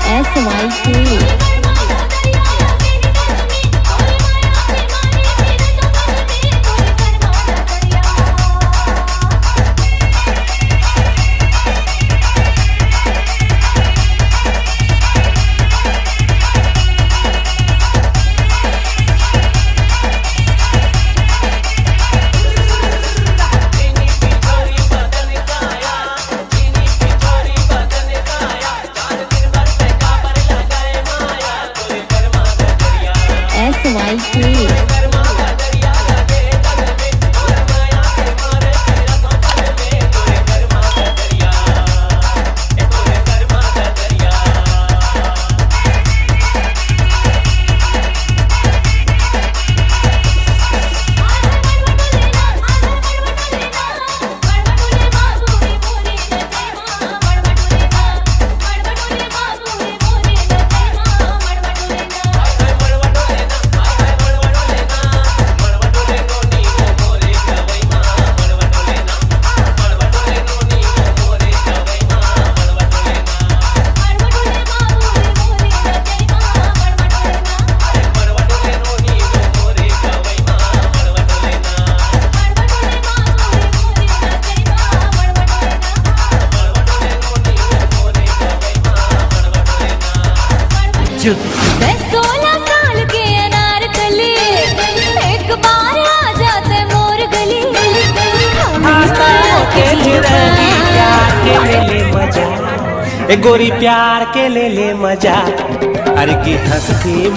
SYK मैं 16 साल के अनारकली, एक बार आ जाते मोर गली। गोरी प्यार के ले ले मजा, अरे की हंसती